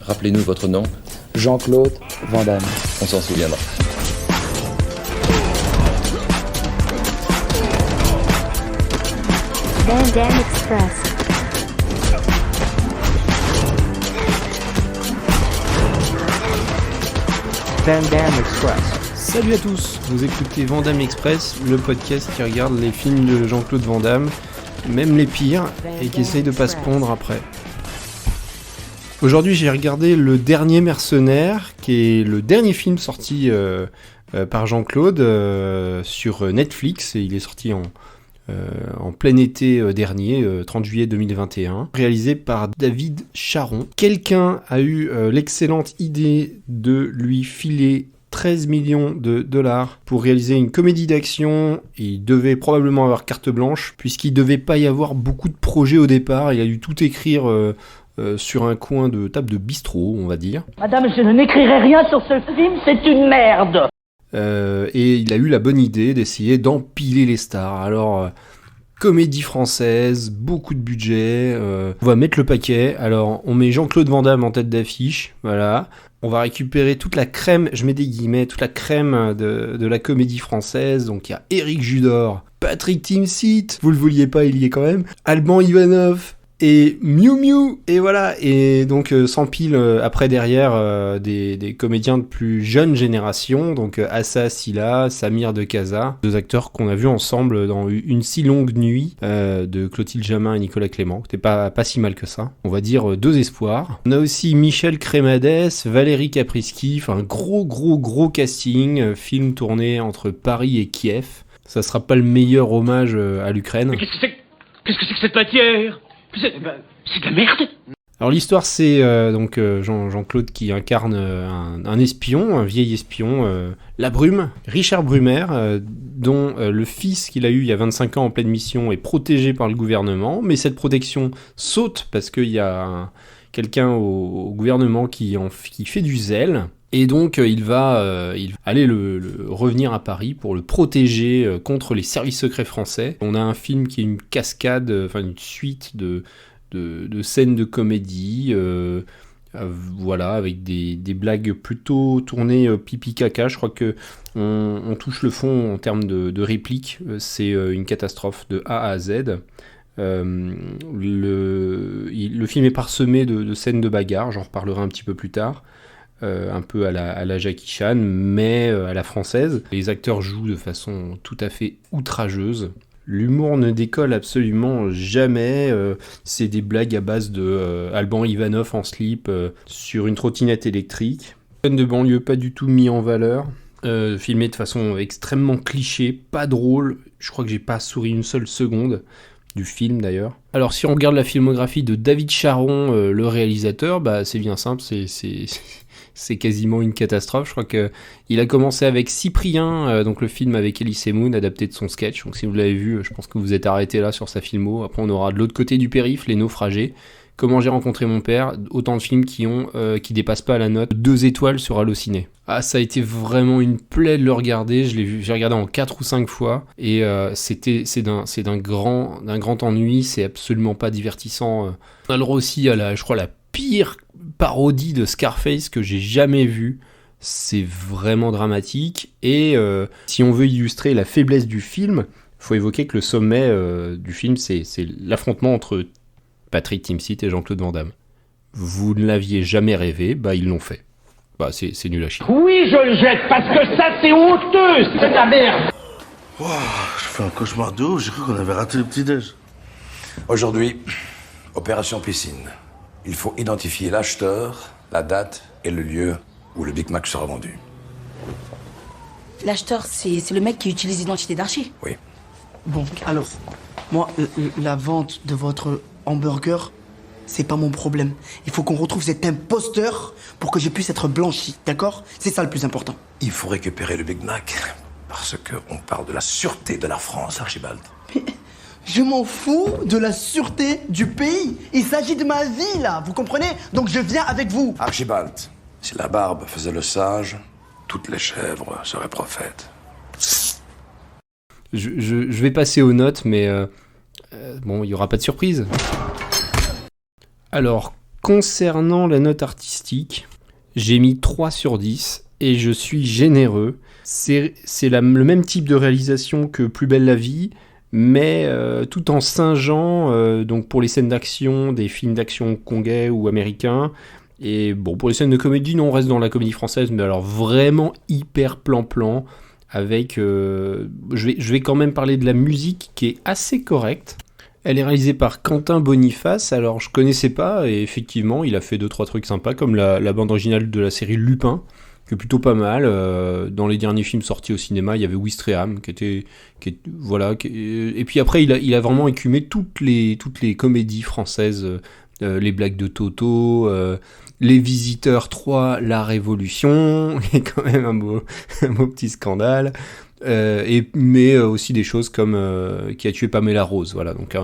Rappelez-nous votre nom. Jean-Claude Van Damme. On s'en souviendra. Van Damme Express. Van Damme Express. Salut à tous, vous écoutez Van Damme Express, le podcast qui regarde les films de Jean-Claude Van Damme, même les pires, et qui essaye de pas se pondre après. Aujourd'hui, j'ai regardé Le Dernier Mercenaire, qui est le dernier film sorti par Jean-Claude sur Netflix, et il est sorti en plein été dernier, 30 juillet 2021, réalisé par David Charon. Quelqu'un a eu l'excellente idée de lui filer 13 millions de dollars pour réaliser une comédie d'action. Il devait probablement avoir carte blanche, puisqu'il devait pas y avoir beaucoup de projets au départ. Il a dû tout écrire sur un coin de table de bistrot, on va dire. Madame, je n'écrirai rien sur ce film, c'est une merde. Et il a eu la bonne idée d'essayer d'empiler les stars. Alors, comédie française, beaucoup de budget, on va mettre le paquet. Alors, on met Jean-Claude Van Damme en tête d'affiche, voilà. On va récupérer toute la crème, je mets des guillemets, toute la crème de la comédie française. Donc, il y a Éric Judor, Patrick Timsit, vous le vouliez pas, il y est quand même, Alban Ivanov, et Miu Miu, et voilà, et donc s'empile après derrière des comédiens de plus jeune génération, donc Assa Silla, Samir de Casa, deux acteurs qu'on a vus ensemble dans Une si longue nuit de Clotilde Jamin et Nicolas Clément, c'était pas si mal que ça, on va dire deux espoirs. On a aussi Michel Crémades, Valérie Caprisky, enfin gros casting, film tourné entre Paris et Kiev. Ça sera pas le meilleur hommage à l'Ukraine. Mais qu'est-ce que c'est que cette matière ? C'est de la merde. Alors l'histoire, c'est donc Jean-Claude qui incarne un espion, un vieil espion, La Brume, Richard Brumer, dont le fils qu'il a eu il y a 25 ans en pleine mission est protégé par le gouvernement, mais cette protection saute parce qu'il y a quelqu'un au gouvernement qui fait du zèle. Et donc il va aller le revenir à Paris pour le protéger contre les services secrets français. On a un film qui est une cascade, une suite de scènes de comédie, voilà, avec des blagues plutôt tournées pipi caca. Je crois que on touche le fond en termes de répliques. C'est une catastrophe de A à Z. Le film est parsemé de scènes de bagarre, j'en reparlerai un petit peu plus tard. Un peu à la Jackie Chan, mais à la française. Les acteurs jouent de façon tout à fait outrageuse. L'humour ne décolle absolument jamais. C'est des blagues à base de Alban Ivanov en slip sur une trottinette électrique. Scène de banlieue pas du tout mis en valeur. Filmé de façon extrêmement cliché, pas drôle. Je crois que j'ai pas souri une seule seconde du film d'ailleurs. Alors si on regarde la filmographie de David Charon, le réalisateur, c'est bien simple, c'est quasiment une catastrophe. Je crois qu'il a commencé avec Cyprien, donc le film avec Elise Moon, adapté de son sketch. Donc si vous l'avez vu, je pense que vous êtes arrêté là sur sa filmo. Après on aura de l'autre côté du périph', Les Naufragés, Comment j'ai rencontré mon père, autant de films qui dépassent pas la note 2 étoiles sur Allociné. Ah, ça a été vraiment une plaie de le regarder. J'ai regardé en 4 ou 5 fois et c'est d'un grand ennui. C'est absolument pas divertissant. On a le droit aussi à la pire parodie de Scarface que j'ai jamais vue. C'est vraiment dramatique. Et si on veut illustrer la faiblesse du film, faut évoquer que le sommet du film, c'est l'affrontement entre Patrick Timsit et Jean-Claude Van Damme. Vous ne l'aviez jamais rêvé, ils l'ont fait. C'est nul à chier. Oui, je le jette, parce que ça, c'est honteux, c'est de la merde. Wow, je fais un cauchemar de ouf, j'ai cru qu'on avait raté le petit-déj. Aujourd'hui, opération piscine. Il faut identifier l'acheteur, la date et le lieu où le Big Mac sera vendu. L'acheteur, c'est le mec qui utilise l'identité d'Archie. Oui. Bon, alors, moi, la vente de votre hamburger, c'est pas mon problème. Il faut qu'on retrouve cet imposteur pour que je puisse être blanchi, d'accord? C'est ça le plus important. Il faut récupérer le Big Mac, parce qu'on parle de la sûreté de la France, Archibald. Mais je m'en fous de la sûreté du pays. Il s'agit de ma vie, là, vous comprenez? Donc je viens avec vous. Archibald, si la barbe faisait le sage, toutes les chèvres seraient prophètes. Je vais passer aux notes, mais il n'y aura pas de surprise. Alors, Concernant la note artistique, j'ai mis 3 sur 10 et je suis généreux. C'est le même type de réalisation que Plus belle la vie, mais tout en singeant, donc pour les scènes d'action, des films d'action congais ou américains. Et bon, pour les scènes de comédie, non, on reste dans la comédie française, mais alors vraiment hyper plan-plan, avec... je vais quand même parler de la musique qui est assez correcte. Elle est réalisée par Quentin Boniface, alors je connaissais pas, et effectivement, il a fait 2-3 trucs sympas, comme la bande originale de la série Lupin, qui est plutôt pas mal. Dans les derniers films sortis au cinéma, il y avait Ouistreham, et puis après, il a vraiment écumé toutes les comédies françaises, les blagues de Toto, Les Visiteurs 3, La Révolution, qui est quand même un beau petit scandale. Mais aussi des choses comme Qui a tué Pamela Rose, voilà, donc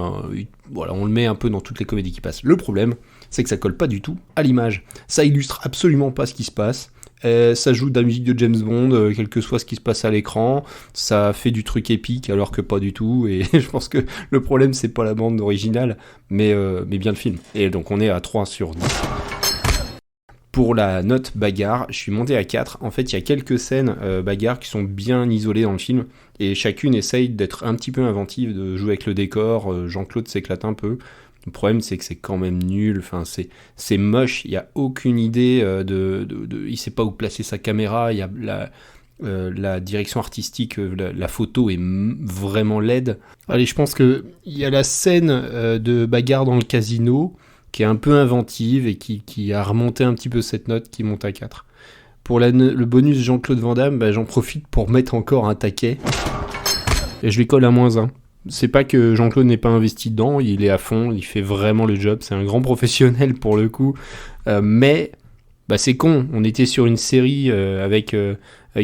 voilà, on le met un peu dans toutes les comédies qui passent. Le problème, c'est que ça colle pas du tout à l'image, ça illustre absolument pas ce qui se passe, ça joue de la musique de James Bond, quel que soit ce qui se passe à l'écran, ça fait du truc épique alors que pas du tout, et je pense que le problème c'est pas la bande originale, mais bien le film, et donc on est à 3 sur 10. Pour la note bagarre, je suis monté à 4. En fait, il y a quelques scènes bagarre qui sont bien isolées dans le film, et chacune essaye d'être un petit peu inventive, de jouer avec le décor. Jean-Claude s'éclate un peu. Le problème, c'est que c'est quand même nul. Enfin, c'est moche. Il n'y a aucune idée il sait pas où placer sa caméra. Il y a la direction artistique, la photo est vraiment laide. Allez, je pense qu'il y a la scène de bagarre dans le casino, qui est un peu inventive et qui a remonté un petit peu cette note, qui monte à 4. Pour le bonus Jean-Claude Van Damme, j'en profite pour mettre encore un taquet. Et je lui colle à -1. C'est pas que Jean-Claude n'est pas investi dedans, il est à fond, il fait vraiment le job, c'est un grand professionnel pour le coup. Mais c'est con, on était sur une série avec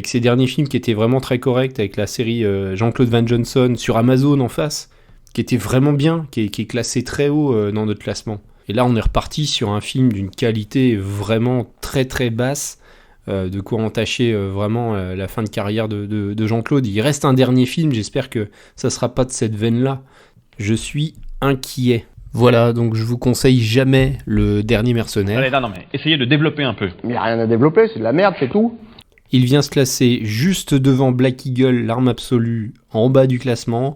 ses derniers films qui étaient vraiment très corrects, avec la série Jean-Claude Van Johnson sur Amazon en face, qui était vraiment bien, qui est classé très haut dans notre classement. Et là, on est reparti sur un film d'une qualité vraiment très très basse, de quoi entacher vraiment la fin de carrière de Jean-Claude. Il reste un dernier film, j'espère que ça sera pas de cette veine-là. Je suis inquiet. Voilà, donc je vous conseille jamais Le Dernier Mercenaire. Allez, non, mais essayez de développer un peu. Il n'y a rien à développer, c'est de la merde, c'est tout. Il vient se classer juste devant Black Eagle, L'Arme Absolue, en bas du classement.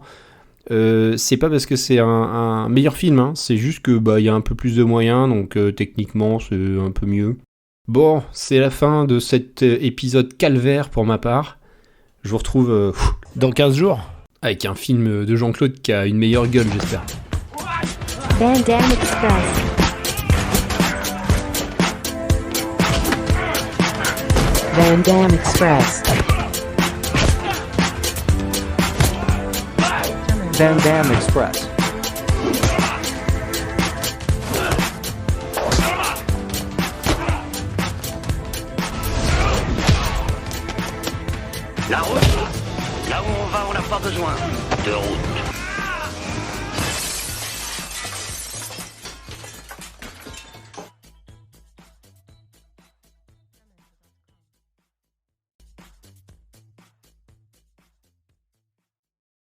C'est pas parce que c'est un meilleur film, hein, c'est juste que y a un peu plus de moyens, donc techniquement c'est un peu mieux. Bon, c'est la fin de cet épisode calvaire pour ma part. Je vous retrouve dans 15 jours avec un film de Jean-Claude qui a une meilleure gueule, j'espère. Van Damme Express. Van Damme Express. Van Damme Express. La route. Là où on va, on n'a pas besoin de route.